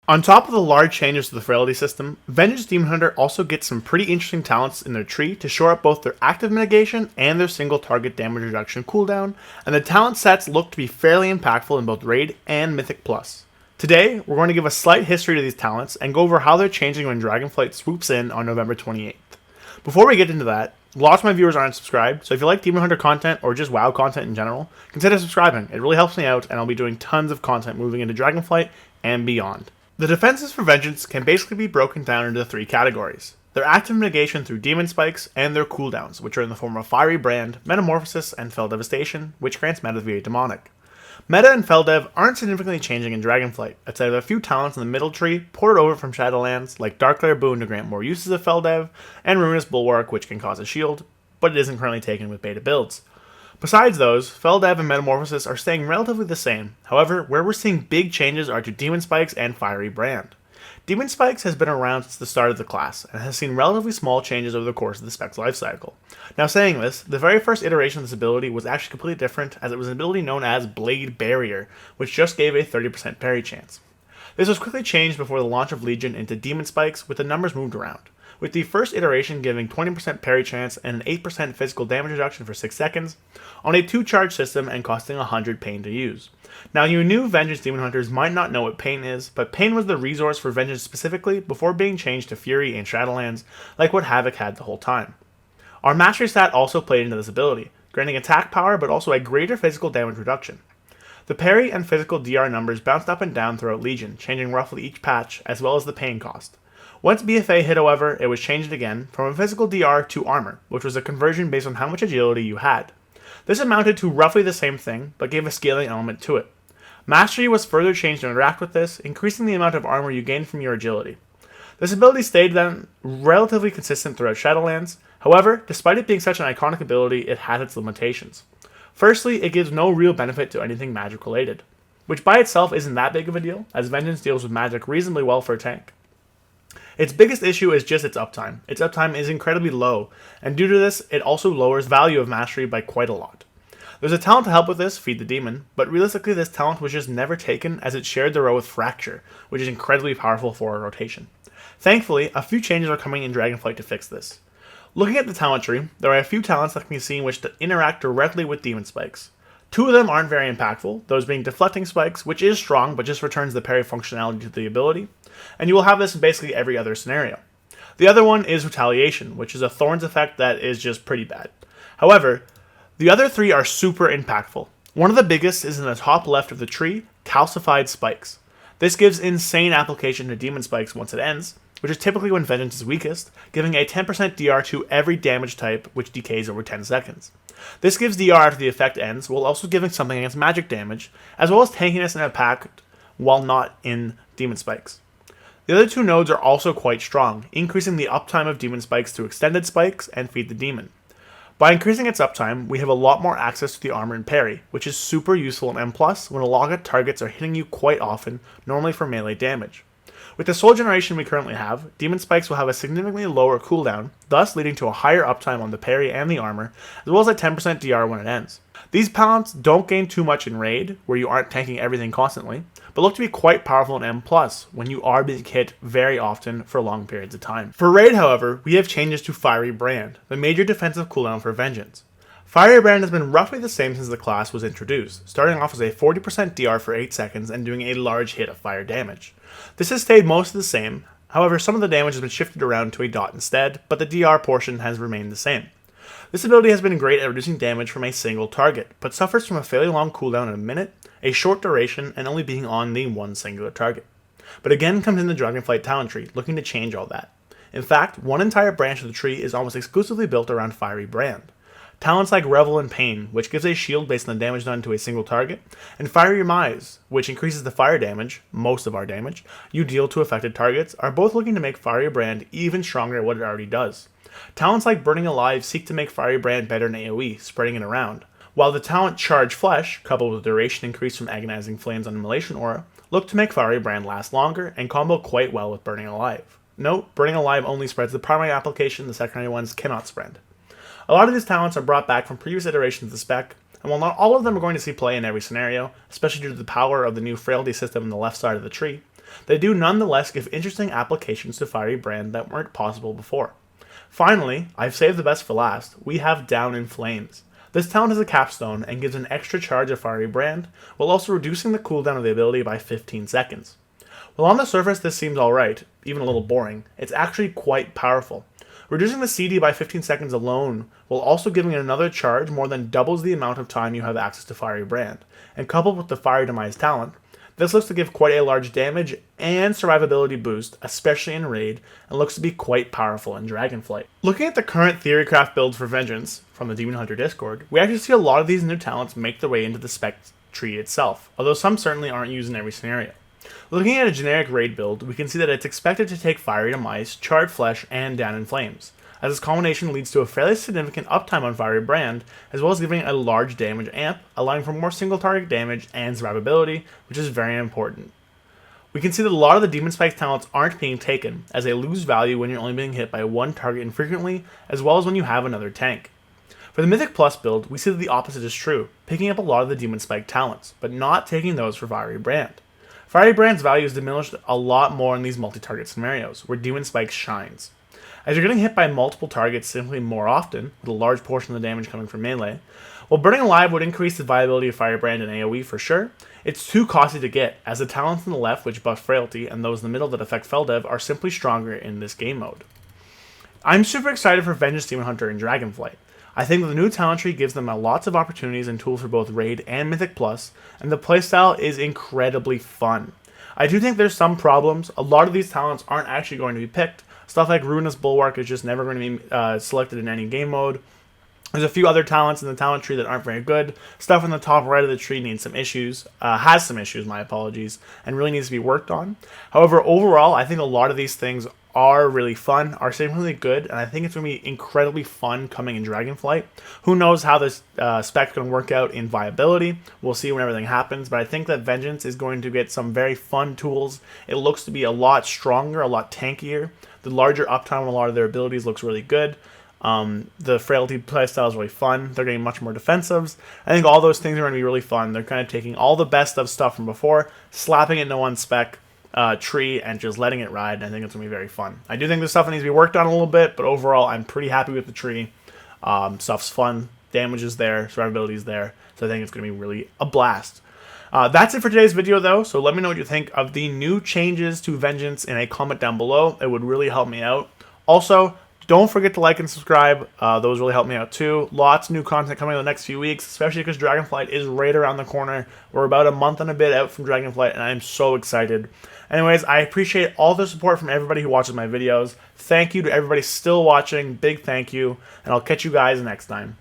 On top of the large changes to the Frailty system, Vengeance Demon Hunter also gets some pretty interesting talents in their tree to shore up both their active mitigation and their single target damage reduction cooldown, and the talent sets look to be fairly impactful in both Raid and Mythic Plus. Today, we're going to give a slight history to these talents and go over how they're changing when Dragonflight swoops in on November 28th. Before we get into that, lots of my viewers aren't subscribed, so if you like Demon Hunter content or just WoW content in general, consider subscribing. It really helps me out, and I'll be doing tons of content moving into Dragonflight and beyond. The defenses for Vengeance can basically be broken down into three categories: their active mitigation through Demon Spikes, and their cooldowns, which are in the form of Fiery Brand, Metamorphosis, and Fell Devastation, which grants meta via Demonic. Meta and Fell Dev aren't significantly changing in Dragonflight, outside of a few talents in the middle tree ported over from Shadowlands, like Darkglare Boon to grant more uses of Fell Dev, and Ruinous Bulwark, which can cause a shield, but it isn't currently taken with beta builds. Besides those, Fell Dev and Metamorphosis are staying relatively the same. However, where we're seeing big changes are to Demon Spikes and Fiery Brand. Demon Spikes has been around since the start of the class, and has seen relatively small changes over the course of the spec's lifecycle. Now saying this, the very first iteration of this ability was actually completely different, as it was an ability known as Blade Barrier, which just gave a 30% parry chance. This was quickly changed before the launch of Legion into Demon Spikes, with the numbers moved around, with the first iteration giving 20% parry chance and an 8% physical damage reduction for 6 seconds, on a 2-charge system and costing 100 pain to use. Now, you new Vengeance Demon Hunters might not know what pain is, but pain was the resource for Vengeance specifically before being changed to Fury and Shadowlands, like what Havoc had the whole time. Our Mastery stat also played into this ability, granting attack power but also a greater physical damage reduction. The parry and physical DR numbers bounced up and down throughout Legion, changing roughly each patch, as well as the pain cost. Once BFA hit, however, it was changed again from a physical DR to armor, which was a conversion based on how much agility you had. This amounted to roughly the same thing, but gave a scaling element to it. Mastery was further changed to interact with this, increasing the amount of armor you gained from your agility. This ability stayed then relatively consistent throughout Shadowlands. However, despite it being such an iconic ability, it has its limitations. Firstly, it gives no real benefit to anything magic related, which by itself isn't that big of a deal, as Vengeance deals with magic reasonably well for a tank. Its biggest issue is just its uptime. Its uptime is incredibly low, and due to this, it also lowers value of Mastery by quite a lot. There's a talent to help with this, Feed the Demon, but realistically this talent was just never taken as it shared the row with Fracture, which is incredibly powerful for a rotation. Thankfully, a few changes are coming in Dragonflight to fix this. Looking at the talent tree, there are a few talents that can be seen which interact directly with Demon Spikes. 2 of them aren't very impactful, those being Deflecting Spikes, which is strong but just returns the parry functionality to the ability, and you will have this in basically every other scenario. The other one is Retaliation, which is a Thorns effect that is just pretty bad. However, the other 3 are super impactful. One of the biggest is in the top left of the tree, Calcified Spikes. This gives insane application to Demon Spikes once it ends, which is typically when Vengeance is weakest, giving a 10% DR to every damage type which decays over 10 seconds. This gives DR after the effect ends, while also giving something against magic damage, as well as tankiness and impact while not in Demon Spikes. The other 2 nodes are also quite strong, increasing the uptime of Demon Spikes through Extended Spikes and Feed the Demon. By increasing its uptime, we have a lot more access to the armor and parry, which is super useful in M+, when a lot of targets are hitting you quite often, normally for melee damage. With the soul generation we currently have, Demon Spikes will have a significantly lower cooldown, thus leading to a higher uptime on the parry and the armor, as well as a 10% DR when it ends. These talents don't gain too much in Raid, where you aren't tanking everything constantly, but look to be quite powerful in M+, when you are being hit very often for long periods of time. For Raid, however, we have changes to Fiery Brand, the major defensive cooldown for Vengeance. Fiery Brand has been roughly the same since the class was introduced, starting off as a 40% DR for 8 seconds and doing a large hit of fire damage. This has stayed most of the same, however some of the damage has been shifted around to a dot instead, but the DR portion has remained the same. This ability has been great at reducing damage from a single target, but suffers from a fairly long cooldown in a minute, a short duration, and only being on the one singular target. But again comes in the Dragonflight talent tree, looking to change all that. In fact, one entire branch of the tree is almost exclusively built around Fiery Brand. Talents like Revel and Pain, which gives a shield based on the damage done to a single target, and Fiery Mise, which increases the fire damage, most of our damage, you deal to affected targets, are both looking to make Fiery Brand even stronger at what it already does. Talents like Burning Alive seek to make Fiery Brand better in AoE, spreading it around, while the talent Charge Flesh, coupled with duration increase from Agonizing Flames on Immolation Aura, look to make Fiery Brand last longer and combo quite well with Burning Alive. Note, Burning Alive only spreads the primary application, the secondary ones cannot spread. A lot of these talents are brought back from previous iterations of the spec, and while not all of them are going to see play in every scenario, especially due to the power of the new Frailty system on the left side of the tree, They do nonetheless give interesting applications to Fiery Brand that weren't possible before. Finally, I've saved the best for last, we have Down in Flames. This talent is a capstone and gives an extra charge of Fiery Brand, while also reducing the cooldown of the ability by 15 seconds. While on the surface this seems alright, even a little boring, it's actually quite powerful. Reducing the CD by 15 seconds alone, while also giving it another charge, more than doubles the amount of time you have access to Fiery Brand. And coupled with the Fire Demise talent, this looks to give quite a large damage and survivability boost, especially in Raid, and looks to be quite powerful in Dragonflight. Looking at the current Theorycraft builds for Vengeance from the Demon Hunter Discord, we actually see a lot of these new talents make their way into the spec tree itself, although some certainly aren't used in every scenario. Looking at a generic Raid build, we can see that it's expected to take Fiery Demise, Charred Flesh, and Down in Flames, as this combination leads to a fairly significant uptime on Fiery Brand, as well as giving a large damage amp, allowing for more single target damage and survivability, which is very important. We can see that a lot of the Demon Spike talents aren't being taken, as they lose value when you're only being hit by one target infrequently, as well as when you have another tank. For the Mythic Plus build, we see that the opposite is true, picking up a lot of the Demon Spike talents, but not taking those for Fiery Brand. Fiery Brand's value is diminished a lot more in these multi-target scenarios, where Demon Spike shines. As you're getting hit by multiple targets simply more often, with a large portion of the damage coming from melee, while Burning Alive would increase the viability of Fiery Brand and AoE for sure, it's too costly to get, as the talents on the left which buff Frailty and those in the middle that affect Feldev are simply stronger in this game mode. I'm super excited for Vengeance Demon Hunter and Dragonflight. I think that the new talent tree gives them lots of opportunities and tools for both Raid and Mythic Plus, and the playstyle is incredibly fun. I do think there's some problems. A lot of these talents aren't actually going to be picked. Stuff like Ruinous Bulwark is just never going to be selected in any game mode. There's a few other talents in the talent tree that aren't very good. Stuff in the top right of the tree needs some issues, has some issues, my apologies, and really needs to be worked on. However, overall, I think a lot of these things are really fun, are significantly good, and I think it's going to be incredibly fun coming in Dragonflight. Who knows how this spec's going to work out in viability. We'll see when everything happens, but I think that Vengeance is going to get some very fun tools. It looks to be a lot stronger, a lot tankier. The larger uptime on a lot of their abilities looks really good. The Frailty playstyle is really fun. They're getting much more defensives. I think all those things are going to be really fun. They're kind of taking all the best of stuff from before, slapping it into one spec tree, and just letting it ride. And I think it's going to be very fun. I do think this stuff needs to be worked on a little bit, but overall, I'm pretty happy with the tree. Stuff's fun. Damage is there. Survivability is there. So I think it's going to be really a blast. That's it for today's video, though, so let me know what you think of the new changes to Vengeance in a comment down below. It would really help me out. Also, don't forget to like and subscribe. Those really help me out, too. Lots of new content coming in the next few weeks, especially because Dragonflight is right around the corner. We're about a month and a bit out from Dragonflight, and I'm so excited. Anyways, I appreciate all the support from everybody who watches my videos. Thank you to everybody still watching. Big thank you, and I'll catch you guys next time.